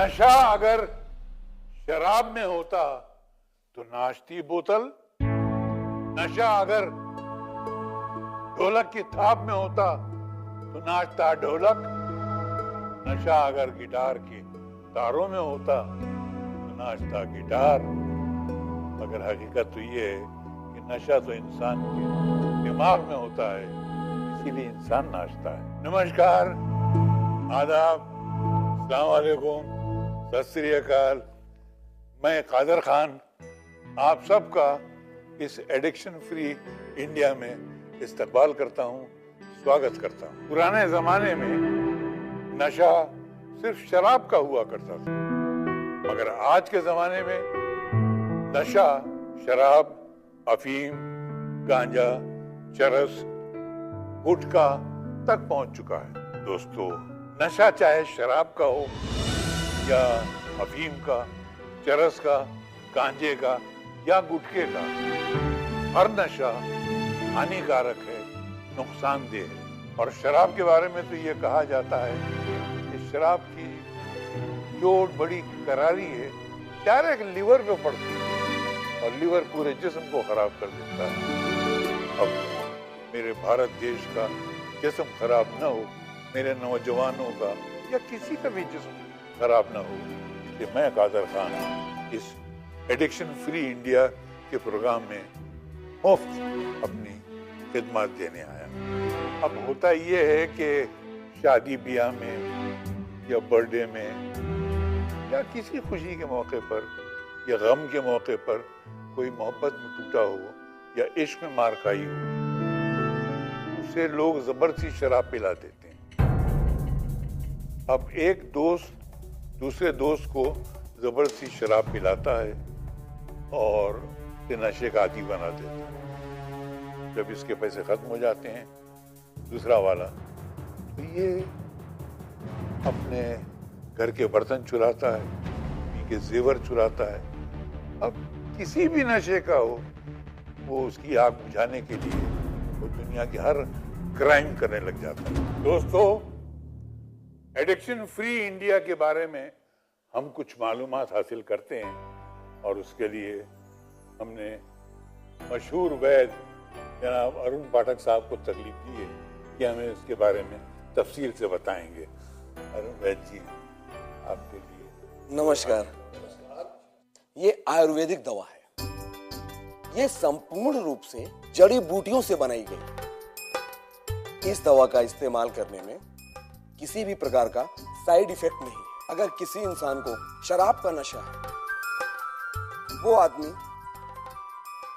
नशा अगर शराब में होता तो नाचती बोतल, नशा अगर ढोलक की थाप में होता तो नाचता ढोलक, नशा अगर गिटार के तारों में होता तो नाचता गिटार। मगर हकीकत तो ये है कि नशा तो इंसान के दिमाग में होता है, इसीलिए इंसान नाचता है। नमस्कार, आदाब, अस्सलाम वालेकुम, सत श्री अकाल। मैं कादर खान आप सबका इस एडिक्शन फ्री इंडिया में इस्तकबाल करता हूँ, स्वागत करता हूँ। पुराने जमाने में नशा सिर्फ शराब का हुआ करता था, मगर आज के जमाने में नशा शराब, अफीम, गांजा, चरस, गुटखा तक पहुंच चुका है। दोस्तों, नशा चाहे शराब का हो या अफीम का, चरस का, गांजे का या गुटखे का, हर नशा हानिकारक है, नुकसानदेह है। और शराब के बारे में तो ये कहा जाता है कि शराब की चोट बड़ी करारी है, डायरेक्ट लिवर पे पड़ती है और लिवर पूरे जिस्म को खराब कर देता है। अब मेरे भारत देश का जिस्म खराब ना हो, मेरे नौजवानों का या किसी का भी जिस्म खराब ना हो, इसलिए मैं कादर खान इस एडिक्शन फ्री इंडिया के प्रोग्राम में मुफ्त अपनी खिदमत देने आया। अब होता ये है कि शादी ब्याह में या बर्थडे में या किसी खुशी के मौके पर या गम के मौके पर कोई मोहब्बत में टूटा हो या इश्क में मार खाई हो, उसे लोग जबरदस्ती शराब पिला देते हैं। अब एक दोस्त दूसरे दोस्त को जबरदस्ती शराब पिलाता है और इसे नशे का आदी बना देता है। जब इसके पैसे खत्म हो जाते हैं, दूसरा वाला तो ये अपने घर के बर्तन चुराता है, उनके जेवर चुराता है। अब किसी भी नशे का हो, वो उसकी आग बुझाने के लिए वो दुनिया की हर क्राइम करने लग जाता है। दोस्तों, एडिक्शन फ्री इंडिया के बारे में हम कुछ मालूमात हासिल करते हैं और उसके लिए हमने मशहूर वैद जनाब अरुण पाठक साहब को तकलीफ दी है कि हमें इसके बारे में तफसील से बताएंगे। अरुण वैद जी, आपके लिए नमस्कार। ये आयुर्वेदिक दवा है। ये संपूर्ण रूप से जड़ी बूटियों से बनाई गई। इस दवा का इस्तेमाल करने में किसी भी प्रकार का साइड इफेक्ट नहीं है। अगर किसी इंसान को शराब का नशा है, वो आदमी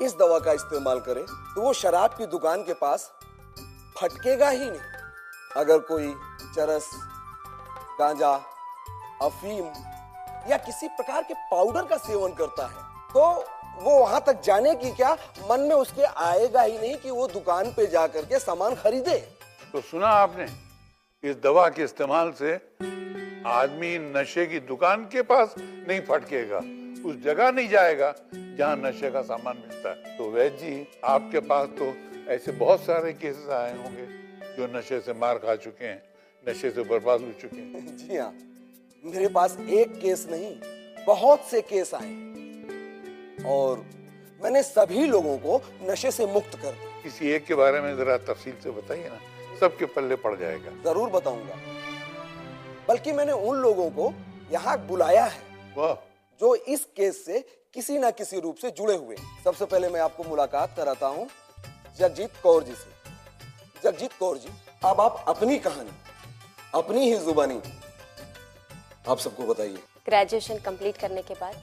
इस दवा का इस्तेमाल करे तो वो शराब की दुकान के पास फटकेगा ही नहीं। अगर कोई चरस, गांजा, अफीम या किसी प्रकार के पाउडर का सेवन करता है तो वो वहां तक जाने की क्या, मन में उसके आएगा ही नहीं कि वो दुकान पे जाकर के सामान खरीदे। तो सुना आपने, इस दवा के इस्तेमाल से आदमी नशे की दुकान के पास नहीं फटकेगा, उस जगह नहीं जाएगा जहां नशे का सामान मिलता है। तो वैद जी, आपके पास तो ऐसे बहुत सारे केसेस आए होंगे जो नशे से मार खा चुके हैं, नशे से बर्बाद हो चुके हैं। जी हाँ, मेरे पास एक केस नहीं, बहुत से केस आए और मैंने सभी लोगों को नशे से मुक्त कर दिया। किसी एक के बारे में जरा तफसील से बताइए ना, सबके पल्ले पड़ जाएगा। जरूर बताऊंगा, बल्कि मैंने उन लोगों को यहाँ बुलाया है वाह, जो इस केस से किसी ना किसी रूप से जुड़े हुए। सबसे पहले मैं आपको मुलाकात कराता हूँ जगजीत कौर जी से। जगजीत कौर जी, अब आप अपनी कहानी अपनी ही जुबानी आप सबको बताइए। ग्रेजुएशन कंप्लीट करने के बाद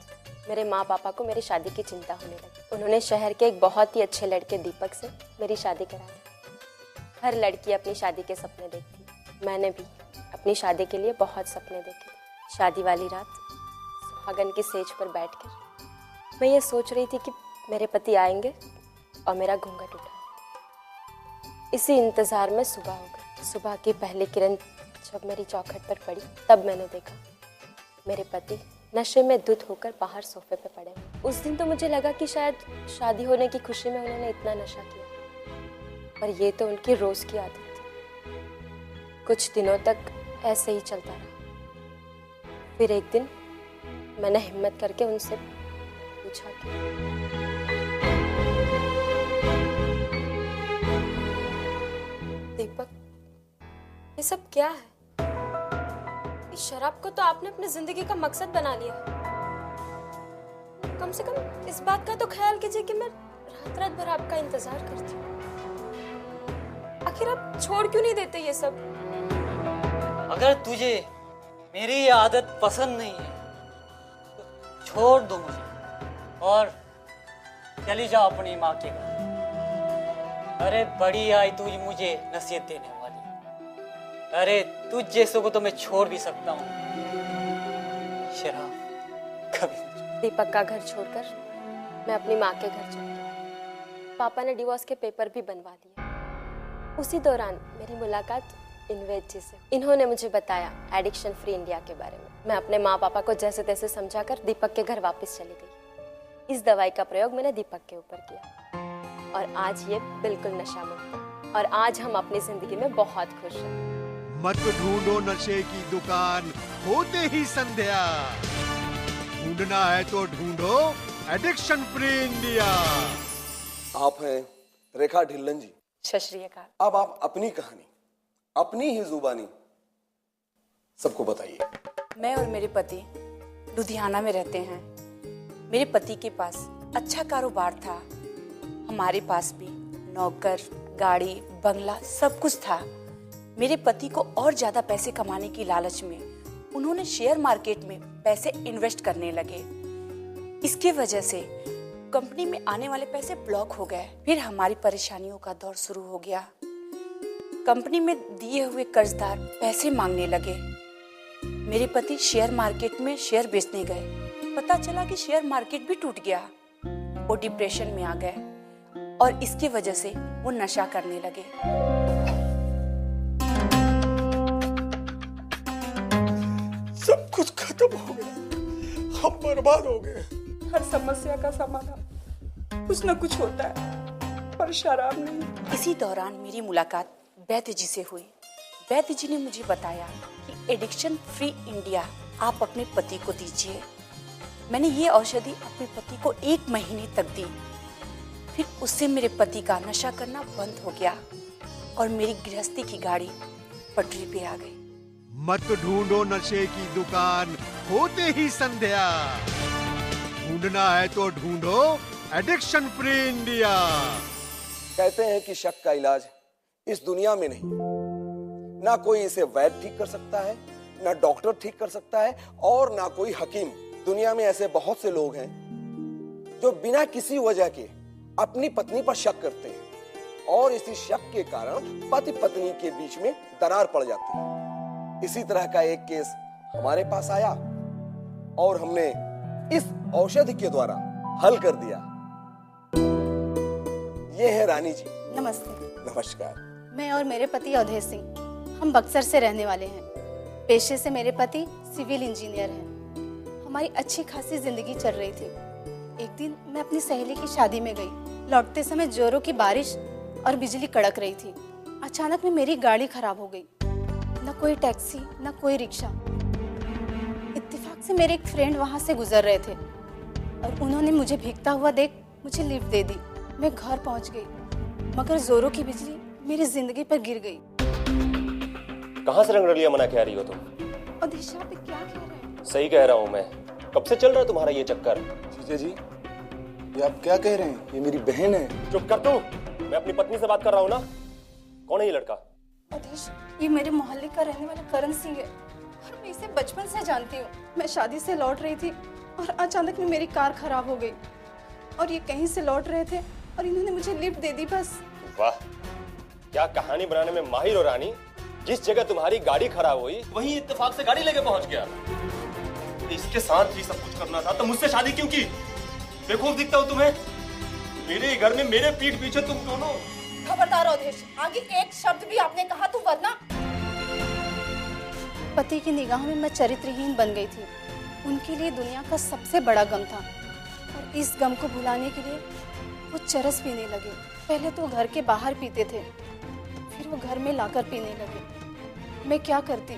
मेरे माँ पापा को मेरी शादी की चिंता होने लगी। उन्होंने शहर के एक बहुत ही अच्छे लड़के दीपक से मेरी शादी करा दी। हर लड़की अपनी शादी के सपने देखती, मैंने भी अपनी शादी के लिए बहुत सपने देखे। शादी वाली रात सुहागन की सेज पर बैठकर मैं ये सोच रही थी कि मेरे पति आएंगे और मेरा घूंघट उठाएंगे। इसी इंतजार में सुबह हो गई। सुबह की पहली किरण जब मेरी चौखट पर पड़ी, तब मैंने देखा मेरे पति नशे में धुत होकर बाहर सोफे पे पड़े। उस दिन तो मुझे लगा कि शायद शादी होने की खुशी में उन्होंने इतना नशा किया, पर ये तो उनकी रोज की आदत थी। कुछ दिनों तक ऐसे ही चलता रहा। फिर एक दिन मैंने हिम्मत करके उनसे पूछा कि दीपक, ये सब क्या है? इस शराब को तो आपने अपनी जिंदगी का मकसद बना लिया। कम से कम इस बात का तो ख्याल कीजिए कि मैं रात रात भर आपका इंतजार करती हूँ। आखिर आप छोड़ क्यों नहीं देते ये सब? अगर तुझे मेरी ये आदत पसंद नहीं है तो छोड़ दो मुझे और चली जाओ अपनी माँ के घर। अरे बड़ी आई तू मुझे नसीहत देने वाली। अरे तुझ जैसों को तो मैं छोड़ भी सकता हूँ, शराब कभी नहीं। दीपक का घर छोड़कर मैं अपनी माँ के घर चली गई। पापा ने डिवोर्स के पेपर भी बनवा लिए। उसी दौरान मेरी मुलाकात इनवेज जी से। इन्होंने मुझे बताया एडिक्शन फ्री इंडिया के बारे में। मैं अपने माँ पापा को जैसे तैसे समझाकर दीपक के घर वापस चली गई। इस दवाई का प्रयोग मैंने दीपक के ऊपर किया और आज ये बिल्कुल नशा मुक्त है और आज हम अपनी जिंदगी में बहुत खुश हैं। मत ढूंढो नशे की दुकान होते ही संध्या, ढूंढना है तो ढूंढो एडिक्शन फ्री इंडिया। आप हैं रेखा ढिल्लन जी। सत श्री अकाल। अब आप अपनी कहानी अपनी ही जुबानी सबको बताइए। मैं और मेरे पति लुधियाना में रहते हैं। मेरे पति के पास अच्छा कारोबार था। हमारे पास भी नौकर, गाड़ी, बंगला सब कुछ था। मेरे पति को और ज्यादा पैसे कमाने की लालच में उन्होंने शेयर मार्केट में पैसे इन्वेस्ट करने लगे। इसके वजह से कंपनी में आने वाले पैसे ब्लॉक हो गए। फिर हमारी परेशानियों का दौर शुरू हो गया। कंपनी में दिए हुए कर्जदार पैसे मांगने लगे। मेरे पति शेयर मार्केट में शेयर बेचने गए। पता चला कि शेयर मार्केट भी टूट गया। वो डिप्रेशन में आ गए और इसकी वजह से वो नशा करने लगे। सब कुछ खत्म हो गया, हम बर्बाद हो गए। हर समस्या का समाधान कुछ न कुछ होता है, पर शराब नहीं। इसी दौरान मेरी मुलाकात वैद्य जी से हुई। वैद्य जी ने मुझे बताया कि एडिक्शन फ्री इंडिया आप अपने पति को दीजिए। मैंने ये औषधि अपने पति को 1 महीने तक दी। फिर उससे मेरे पति का नशा करना बंद हो गया और मेरी गृहस्थी की गाड़ी पटरी पे आ गई। मत ढूंढो नशे की दुकान होते ही संध्या, ढूंढना है तो ढूंढो एडिक्शन फ्री इंडिया। कहते हैं कि शक का इलाज इस दुनिया में नहीं, ना कोई इसे वैद्य ठीक कर सकता है, ना डॉक्टर ठीक कर सकता है और ना कोई हकीम। दुनिया में ऐसे बहुत से लोग हैं जो बिना किसी वजह के अपनी पत्नी पर शक करते हैं और इसी शक के कारण पति पत्नी के बीच में दरार पड़ जाती है। इसी तरह का एक केस हमारे पास आया और हमने इस औषधि के द्वारा हल कर दिया। ये है रानी जी। नमस्ते। नमस्कार। मैं और मेरे पति अवधेश सिंह, हम बक्सर से रहने वाले हैं। पेशे से मेरे पति सिविल इंजीनियर हैं। हमारी अच्छी खासी जिंदगी चल रही थी। एक दिन मैं अपनी सहेली की शादी में गई। लौटते समय जोरों की बारिश और बिजली कड़क रही थी। अचानक में मेरी गाड़ी खराब हो गई। न कोई टैक्सी, न कोई रिक्शा। इत्तेफाक से मेरे एक फ्रेंड वहां से गुजर रहे थे और उन्होंने मुझे भीगता हुआ देख मुझे लिफ्ट दे दी। मैं घर पहुंच गई, मगर जोरों की बिजली मेरी जिंदगी पर गिर गई। कहाँ से रंगरलिया मना के आ रही हो तुम? अवधेश, आप क्या कह रहे हैं? सही कह रहा हूँ मैं। कब से चल रहा है तुम्हारा ये चक्कर? जीजा जी, ये आप क्या कह रहे हैं? ये मेरी बहन है। चुप कर तू, मैं अपनी पत्नी से बात कर रहा हूँ ना। कौन है ये लड़का? अवधेश, ये मेरे मोहल्ले का रहने वाला करण सिंह है और मैं इसे बचपन से जानती हूँ। मैं शादी से लौट रही थी और अचानक में मेरी कार खराब हो गई और ये कहीं से लौट रहे थे और इन्होंने मुझे लिफ्ट दे दी बस। वाह, क्या कहानी बनाने में माहिर हो रानी। जिस जगह तुम्हारी गाड़ी खराब हुई वहीं इत्तेफाक से गाड़ी लेके पहुंच गया। इसके साथ ही सब कुछ करना था तो मुझसे शादी क्यों की? बेवकूफ दिखता हूँ तुम्हें? मेरे घर में मेरे पीठ पीछे तुम दोनों। खबरदार अवधेश, आगे एक शब्द भी आपने कहा तो वरना। पति की निगाहों में मैं चरित्रहीन बन गई थी। उनके लिए दुनिया का सबसे बड़ा गम था और इस गम को भुलाने के लिए वो चरस पीने लगे। पहले तो घर के बाहर पीते थे, फिर वो घर में लाकर पीने लगे। मैं क्या करती,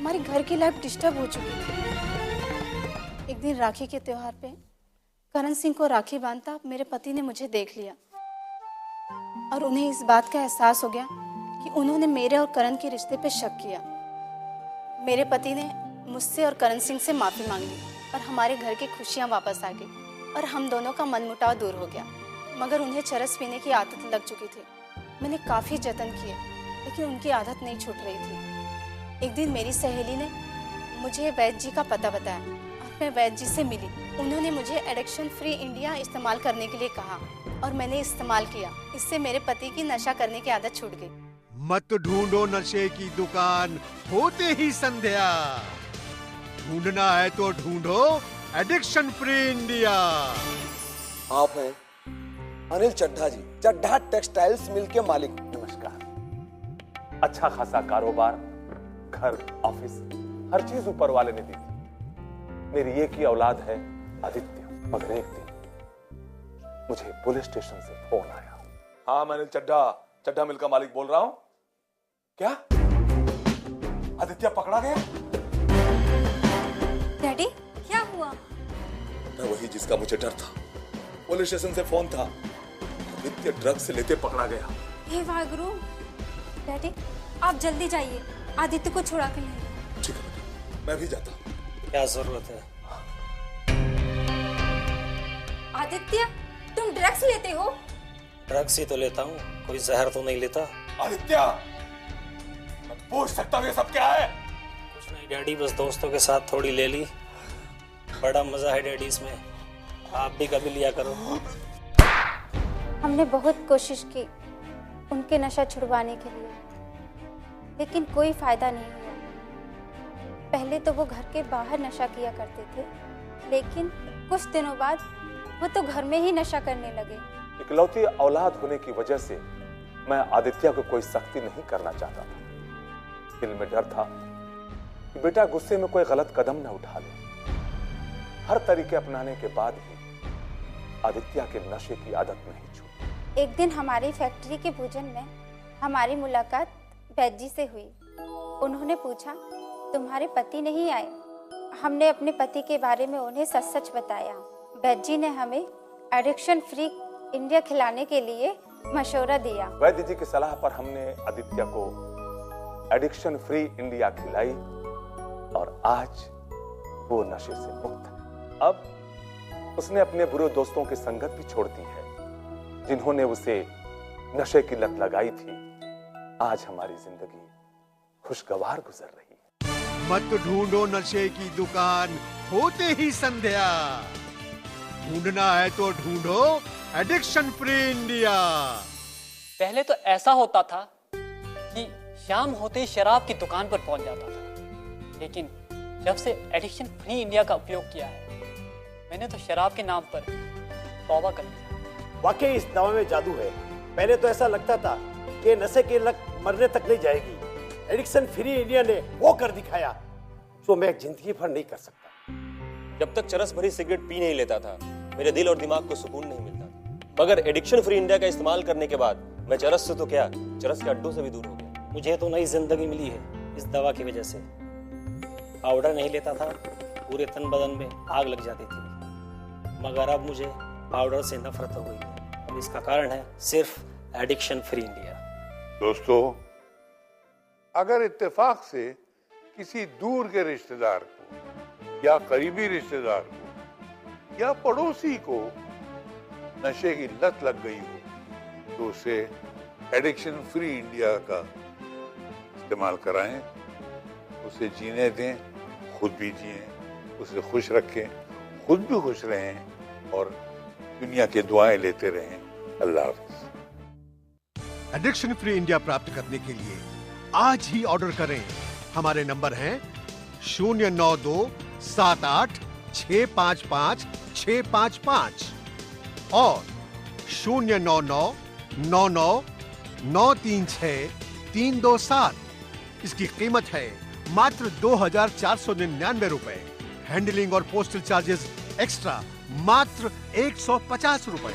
हमारे घर की लाइफ डिस्टर्ब हो चुकी थी। एक दिन राखी के त्योहार पे करण सिंह को राखी बांधता मेरे पति ने मुझे देख लिया और उन्हें इस बात का एहसास हो गया कि उन्होंने मेरे और करण के रिश्ते पे शक किया। मेरे पति ने मुझसे और करण सिंह से माफ़ी मांग ली और हमारे घर की खुशियाँ वापस आ गई और हम दोनों का मनमुटाव दूर हो गया। मगर उन्हें चरस पीने की आदत लग चुकी थी। मैंने काफ़ी जतन किए लेकिन उनकी आदत नहीं छूट रही थी। एक दिन मेरी सहेली ने मुझे वैद्य जी का पता बताया और मैं वैद्य जी से मिली। उन्होंने मुझे एडिक्शन फ्री इंडिया इस्तेमाल करने के लिए कहा और मैंने इस्तेमाल किया। इससे मेरे पति की नशा करने की आदत छूट गई। मत ढूंढो नशे की दुकान, होते ही संध्या। ढूंढना है तो ढूंढो एडिक्शन फ्री इंडिया। आप हैं अनिल चड्ढा जी, चड्ढा टेक्सटाइल्स मिल के मालिक। नमस्कार। अच्छा खासा कारोबार, घर, ऑफिस, हर चीज ऊपर वाले ने दी थी। मेरी एक ही औलाद है आदित्य। मगर एक दिन मुझे पुलिस स्टेशन से फोन आया। हाँ, मैं अनिल चड्ढा मिल का मालिक बोल रहा हूँ। क्या आदित्य पकड़ा गया? डैडी, क्या हुआ? मैं वही जिसका मुझे डर था। पुलिस स्टेशन से फोन था, आदित्य ड्रग्स से लेते पकड़ा गया। हे वाहगुरु। डैडी, आप जल्दी जाइए, आदित्य को छुड़ा के लाइए। ठीक है, मैं भी जाता हूँ। क्या जरूरत है? आदित्य, तुम ड्रग्स लेते हो? ड्रग्स ही तो लेता हूँ, कोई जहर तो नहीं लेता। आदित्य, मैं पूछ सकता हूँ ये सब क्या है? कुछ नहीं डैडी, बस दोस्तों के साथ थोड़ी ले ली। बड़ा मजा है डैडी इसमें, आप भी कभी लिया करो। हमने बहुत कोशिश की उनके नशा छुड़वाने के लिए, लेकिन कोई फायदा नहीं हुआ। पहले तो वो घर के बाहर नशा किया करते थे, लेकिन कुछ दिनों बाद वो तो घर में ही नशा करने लगे। इकलौती औलाद होने की वजह से मैं आदित्य को कोई सख्ती नहीं करना चाहता था। दिल में डर था कि बेटा गुस्से में कोई गलत कदम न उठा ले। हर तरीके अपनाने के बाद भी आदित्य के नशे की आदत नहीं छूटी। एक दिन हमारी फैक्ट्री के भोजन में हमारी मुलाकात वैद्य जी से हुई। उन्होंने पूछा, तुम्हारे पति नहीं आए? हमने अपने पति के बारे में उन्हें सच सच बताया। वैद्य जी ने हमें एडिक्शन फ्री इंडिया खिलाने के लिए मशवरा दिया। वैद्य जी की सलाह पर हमने आदित्य को एडिक्शन फ्री इंडिया खिलाई और आज वो नशे से मुक्त है। अब उसने अपने बुरे दोस्तों की संगत भी छोड़ दी है, जिन्होंने उसे नशे की लत लगाई थी। आज हमारी जिंदगी खुशगवार गुजर रही है। मत ढूंढो नशे की दुकान, होते ही संध्या। ढूंढना है तो ढूंढो एडिक्शन फ्री इंडिया। पहले तो ऐसा होता था कि शाम होते ही शराब की दुकान पर पहुंच जाता था, लेकिन जब से एडिक्शन फ्री इंडिया का उपयोग किया है, मैंने तो शराब के नाम पर तौबा कर लिया। वाकई इस दवा में जादू है। पहले तो ऐसा लगता था कि नशे की लत मरने तक नहीं जाएगी। एडिक्शन फ्री इंडिया ने वो कर दिखाया जो मैं जिंदगी भर नहीं कर सकता। जब तक चरस भरी सिगरेट पी नहीं लेता था, मेरे दिल और दिमाग को सुकून नहीं मिलता था। मगर एडिक्शन फ्री इंडिया का इस्तेमाल करने के बाद मैं चरस से तो क्या, चरस के अड्डों से भी दूर हो गया। मुझे तो नई जिंदगी मिली है इस दवा की वजह से। पाउडर नहीं लेता था, पूरे तन बदन में आग लग जाती थी, मगर अब मुझे पाउडर से नफरत हो गई है। और इसका कारण है सिर्फ एडिक्शन फ्री इंडिया। दोस्तों, अगर इत्तेफाक से किसी दूर के रिश्तेदार को या करीबी रिश्तेदार को या पड़ोसी को नशे की लत लग गई हो तो उसे एडिक्शन फ्री इंडिया का इस्तेमाल कराएं, उसे जीने दें, खुद भी जिएं, उसे खुश रखें, खुद भी खुश रहें और दुनिया की दुआएं लेते रहें। अल्लाह हाफ़िज़। एडिक्शन फ्री इंडिया प्राप्त करने के लिए आज ही ऑर्डर करें। हमारे नंबर हैं 09278655655 और 09999936327। इसकी कीमत है मात्र 2499 रुपए। हैंडलिंग और पोस्टल चार्जेस एक्स्ट्रा मात्र 150 रुपए।